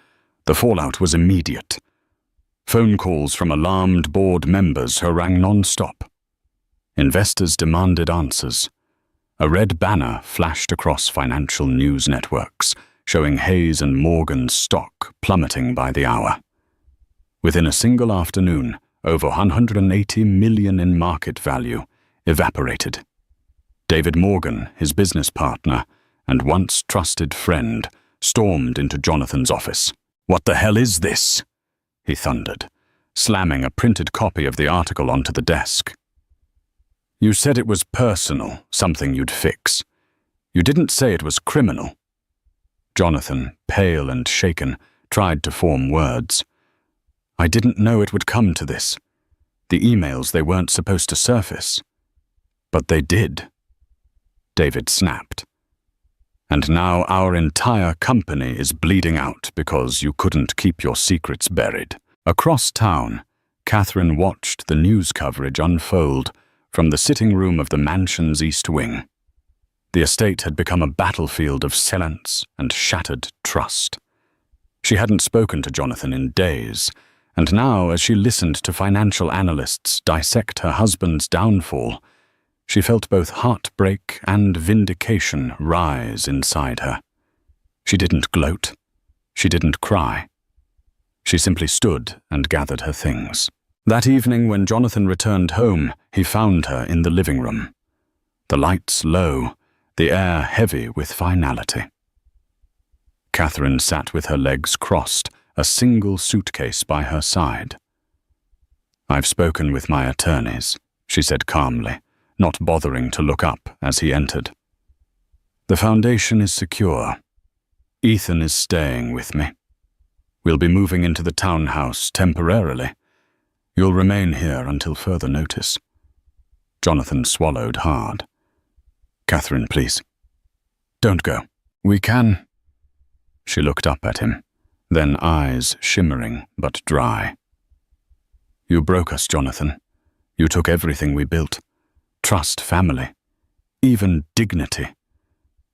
The fallout was immediate. Phone calls from alarmed board members harangued non-stop. Investors demanded answers. A red banner flashed across financial news networks, showing Hayes & Morgan's stock plummeting by the hour. Within a single afternoon, over $180 million in market value evaporated. David Morgan, his business partner and once trusted friend, stormed into Jonathan's office. "What the hell is this?" he thundered, slamming a printed copy of the article onto the desk. "You said it was personal, something you'd fix. You didn't say it was criminal." Jonathan, pale and shaken, tried to form words. "I didn't know it would come to this. The emails, they weren't supposed to surface. But they did." David snapped. "And now our entire company is bleeding out because you couldn't keep your secrets buried." Across town, Catherine watched the news coverage unfold from the sitting room of the mansion's East Wing. The estate had become a battlefield of silence and shattered trust. She hadn't spoken to Jonathan in days, and now, as she listened to financial analysts dissect her husband's downfall, she felt both heartbreak and vindication rise inside her. She didn't gloat. She didn't cry. She simply stood and gathered her things. That evening, when Jonathan returned home, he found her in the living room. The lights low, the air heavy with finality. Catherine sat with her legs crossed, a single suitcase by her side. "I've spoken with my attorneys," she said calmly, not bothering to look up as he entered. "The foundation is secure. Ethan is staying with me. We'll be moving into the townhouse temporarily. You'll remain here until further notice." Jonathan swallowed hard. "Catherine, please. Don't go. We can—" She looked up at him, then eyes shimmering but dry. "You broke us, Jonathan. You took everything we built. Trust, family, even dignity,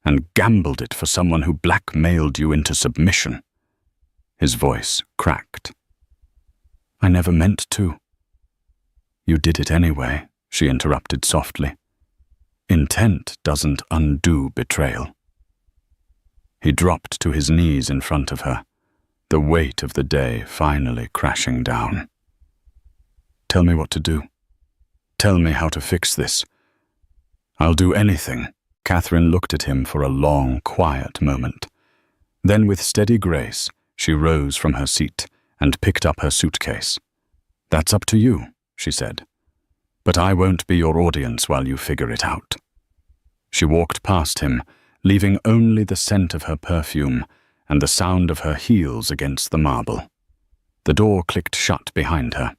and gambled it for someone who blackmailed you into submission." His voice cracked. "I never meant to." "You did it anyway," she interrupted softly. "Intent doesn't undo betrayal." He dropped to his knees in front of her, the weight of the day finally crashing down. "Tell me what to do. Tell me how to fix this. I'll do anything." Catherine looked at him for a long, quiet moment. Then with steady grace, she rose from her seat and picked up her suitcase. "That's up to you," she said. "But I won't be your audience while you figure it out." She walked past him, leaving only the scent of her perfume and the sound of her heels against the marble. The door clicked shut behind her.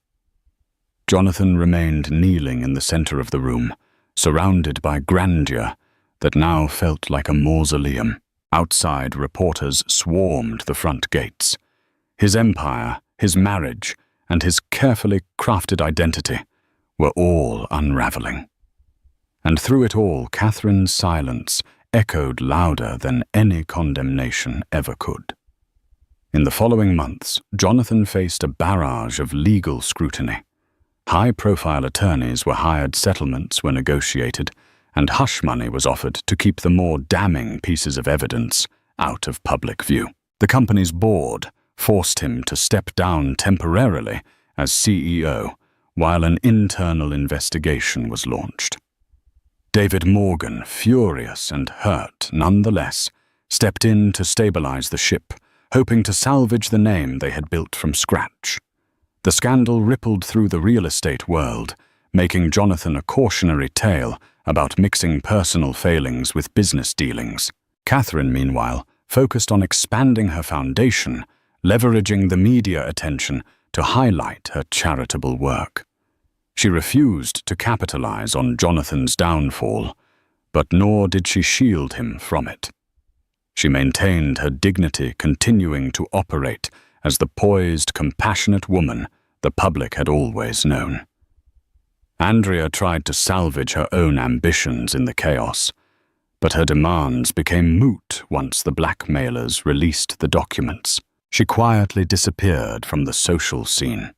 Jonathan remained kneeling in the center of the room, surrounded by grandeur that now felt like a mausoleum. Outside, reporters swarmed the front gates. His empire, his marriage, and his carefully crafted identity were all unraveling. And through it all, Catherine's silence echoed louder than any condemnation ever could. In the following months, Jonathan faced a barrage of legal scrutiny. High-profile attorneys were hired, settlements were negotiated, and hush money was offered to keep the more damning pieces of evidence out of public view. The company's board forced him to step down temporarily as CEO while an internal investigation was launched. David Morgan, furious and hurt nonetheless, stepped in to stabilize the ship, hoping to salvage the name they had built from scratch. The scandal rippled through the real estate world, making Jonathan a cautionary tale about mixing personal failings with business dealings. Catherine, meanwhile, focused on expanding her foundation, leveraging the media attention to highlight her charitable work. She refused to capitalize on Jonathan's downfall, but nor did she shield him from it. She maintained her dignity, continuing to operate as the poised, compassionate woman the public had always known. Andrea tried to salvage her own ambitions in the chaos, but her demands became moot once the blackmailers released the documents. She quietly disappeared from the social scene.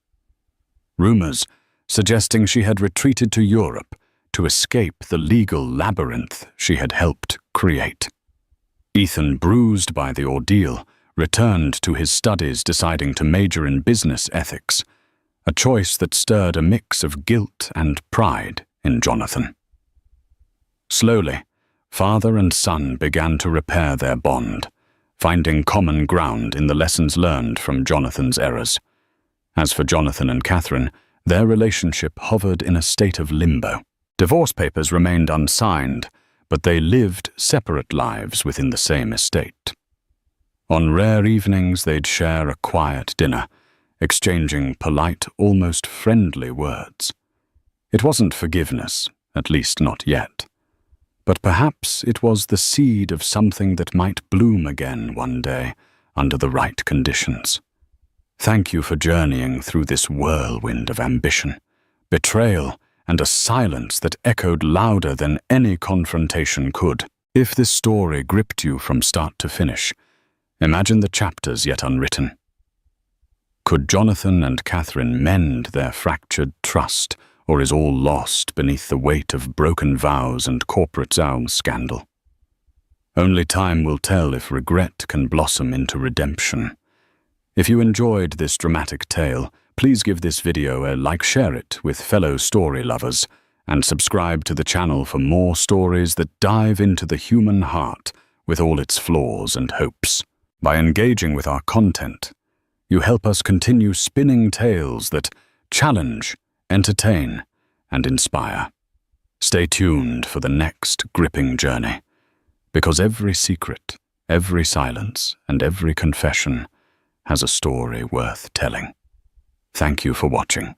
Rumors suggesting she had retreated to Europe to escape the legal labyrinth she had helped create. Ethan, bruised by the ordeal, returned to his studies, deciding to major in business ethics, a choice that stirred a mix of guilt and pride in Jonathan. Slowly, father and son began to repair their bond, finding common ground in the lessons learned from Jonathan's errors. As for Jonathan and Catherine, their relationship hovered in a state of limbo. Divorce papers remained unsigned, but they lived separate lives within the same estate. On rare evenings, they'd share a quiet dinner, exchanging polite, almost friendly words. It wasn't forgiveness, at least not yet. But perhaps it was the seed of something that might bloom again one day under the right conditions. Thank you for journeying through this whirlwind of ambition, betrayal, and a silence that echoed louder than any confrontation could. If this story gripped you from start to finish, imagine the chapters yet unwritten. Could Jonathan and Catherine mend their fractured trust, or is all lost beneath the weight of broken vows and corporate scandal? Only time will tell if regret can blossom into redemption. If you enjoyed this dramatic tale, please give this video a like, share it with fellow story lovers, and subscribe to the channel for more stories that dive into the human heart with all its flaws and hopes. By engaging with our content, you help us continue spinning tales that challenge, entertain, and inspire. Stay tuned for the next gripping journey, because every secret, every silence, and every confession has a story worth telling. Thank you for watching.